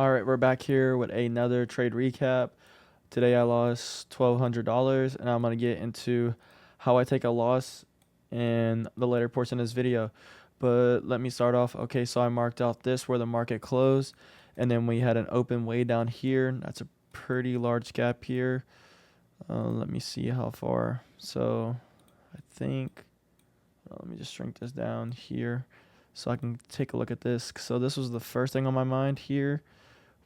All right, we're back here with another trade recap. Today I lost $1,200, and I'm going to get into how I take a loss in the later portion of this video. But let me start off. Okay, so I marked out this where the market closed, and then we had an open way down here. That's a pretty large gap here. Let me see how far. So I think, let me just shrink this down here so I can take a look at this. So this was the first thing on my mind here.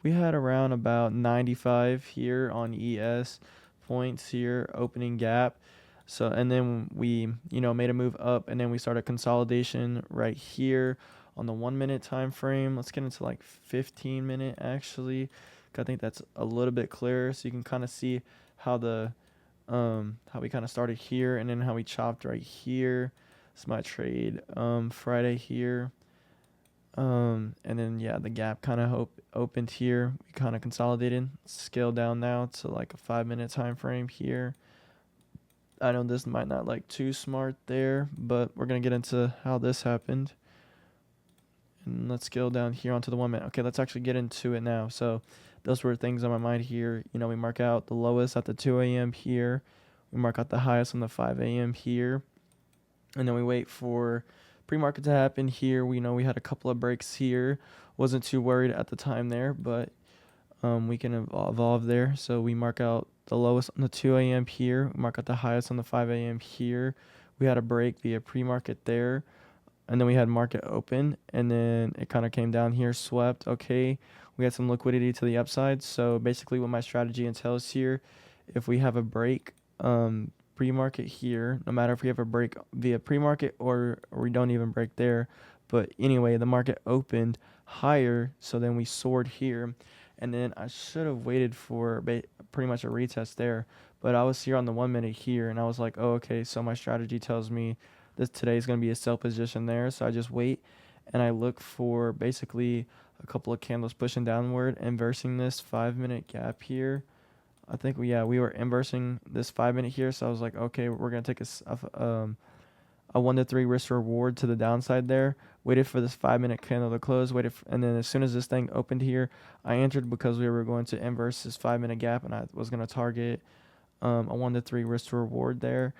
We had around about 95 here on ES points here, opening gap. So, and then we, made a move up, and then we started consolidation right here on the 1 minute time frame. Let's get into like 15 minute actually. I think that's a little bit clearer, so you can kind of see how how we kind of started here, and then how we chopped right here. It's my trade Friday here. And then yeah, the gap kind of opened here. We kind of consolidated, scale down now to like a 5 minute time frame here. I know this might not like too smart there, but we're gonna get into how this happened. And let's scale down here onto the 1 minute. Okay, let's actually get into it now. So those were things on my mind here. We mark out the lowest at the 2 a.m. here. We mark out the highest on the 5 a.m. here. And then we wait for pre-market to happen here. We know we had a couple of breaks here. Wasn't too worried at the time there, but we can evolve there. So we mark out the lowest on the 2 a.m. here. We mark out the highest on the 5 a.m. here. We had a break via pre-market there. And then we had market open. And then it kind of came down here, swept. Okay. We had some liquidity to the upside. So basically what my strategy entails here, if we have a break, pre-market here, no matter if we have a break via pre-market or we don't even break there, but anyway, the market opened higher, so then we soared here, and then I should have waited for pretty much a retest there, but I was here on the 1 minute here, and I was like, oh, okay, so my strategy tells me this today is going to be a sell position there, so I just wait, and I look for basically a couple of candles pushing downward, inversing this 5 minute gap here. I think we were inversing this 5 minute here, so I was like, okay, we're gonna take a 1 to 3 risk reward to the downside there. Waited for this 5 minute candle to close. And then as soon as this thing opened here, I entered because we were going to inverse this 5 minute gap, and I was gonna target a 1 to 3 risk reward there,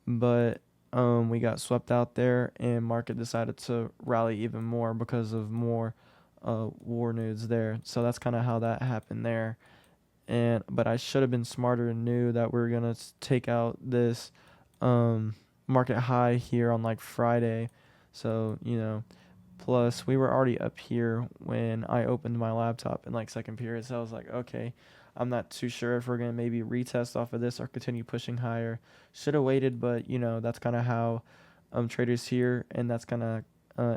but we got swept out there, and market decided to rally even more because of more war nudes there. So that's kind of how that happened there. But I should have been smarter and knew that we are gonna take out this market high here on like Friday. So plus we were already up here when I opened my laptop in like second period. So I was like, okay, I'm not too sure if we're gonna maybe retest off of this or continue pushing higher. Should have waited, but that's kind of how traders here, and that's kind of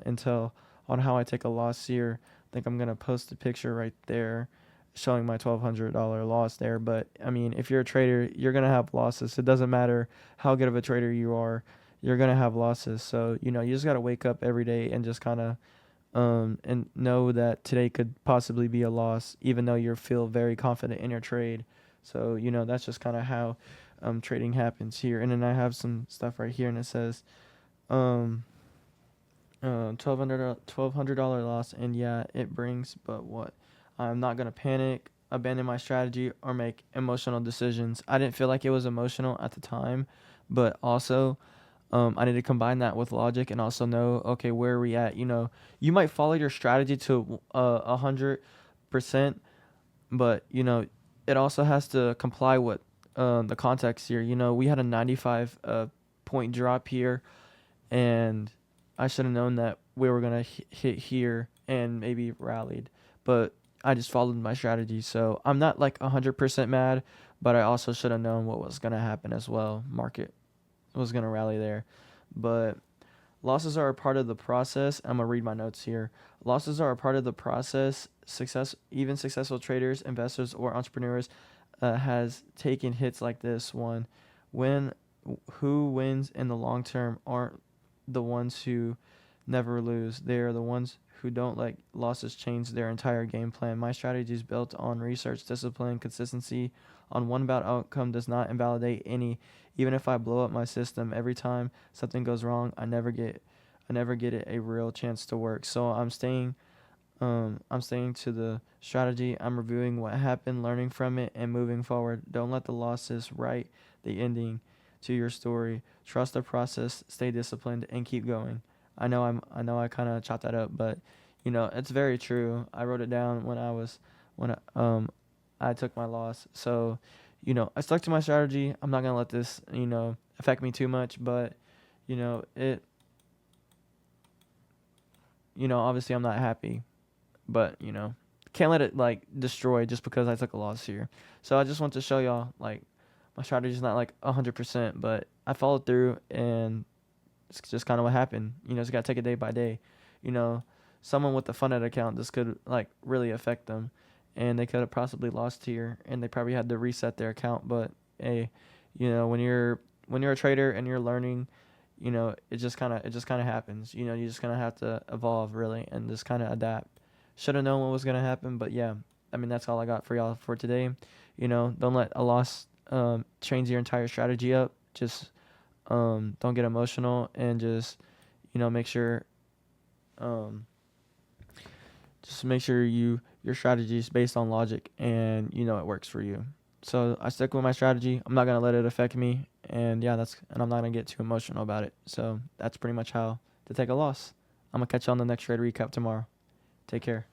intel on how I take a loss here. I think I'm gonna post a picture right there showing my $1,200 loss there. But I mean, if you're a trader, you're gonna have losses. It doesn't matter how good of a trader you are, you're gonna have losses. So you just gotta wake up every day and just kind of and know that today could possibly be a loss, even though you feel very confident in your trade. So that's just kind of how trading happens here. And then I have some stuff right here, and it says $1,200 loss, and yeah, it brings, but what? I'm not gonna panic, abandon my strategy, or make emotional decisions. I didn't feel like it was emotional at the time, but also, I need to combine that with logic and also know, okay, where are we at? You might follow your strategy to 100%, but it also has to comply with the context here. We had a 95 point drop here, and I should have known that we were gonna hit here and maybe rallied, but I just followed my strategy. So I'm not like 100% mad, but I also should have known what was gonna happen as well. Market was gonna rally there, but losses are a part of the process. I'm gonna read my notes here. Losses are a part of the process. Even successful traders, investors, or entrepreneurs has taken hits like this one. When who wins in the long term aren't the ones who never lose. They are the ones who don't let losses change their entire game plan. My strategy is built on research, discipline, consistency. On one bad outcome does not invalidate any. Even if I blow up my system every time something goes wrong, I never get it a real chance to work. So I'm staying I'm sticking to the strategy. I'm reviewing what happened, learning from it, and moving forward. Don't let the losses write the ending to your story. Trust the process, stay disciplined, and keep going. I know I kind of chopped that up, but it's very true. I wrote it down when I took my loss. So, I stuck to my strategy. I'm not gonna let this affect me too much, but it obviously I'm not happy, but can't let it like destroy just because I took a loss here. So I just want to show y'all like my strategy is not like 100%, but I followed through, and it's just kind of what happened. Just gotta take it day by day. You know, Someone with a funded account, this could like really affect them, and they could have possibly lost here, and they probably had to reset their account. But hey, when you're a trader and you're learning, it just kind of happens. You just kind of have to evolve really and just kind of adapt. Should have known what was gonna happen, but yeah, I mean that's all I got for y'all for today. Don't let a loss change your entire strategy up. Just don't get emotional, and make sure um, your strategy is based on logic, and it works for you. So I stick with my strategy. I'm not gonna let it affect me, and yeah, and I'm not gonna get too emotional about it. So that's pretty much how to take a loss. I'm gonna catch you on the next trade recap tomorrow. Take care.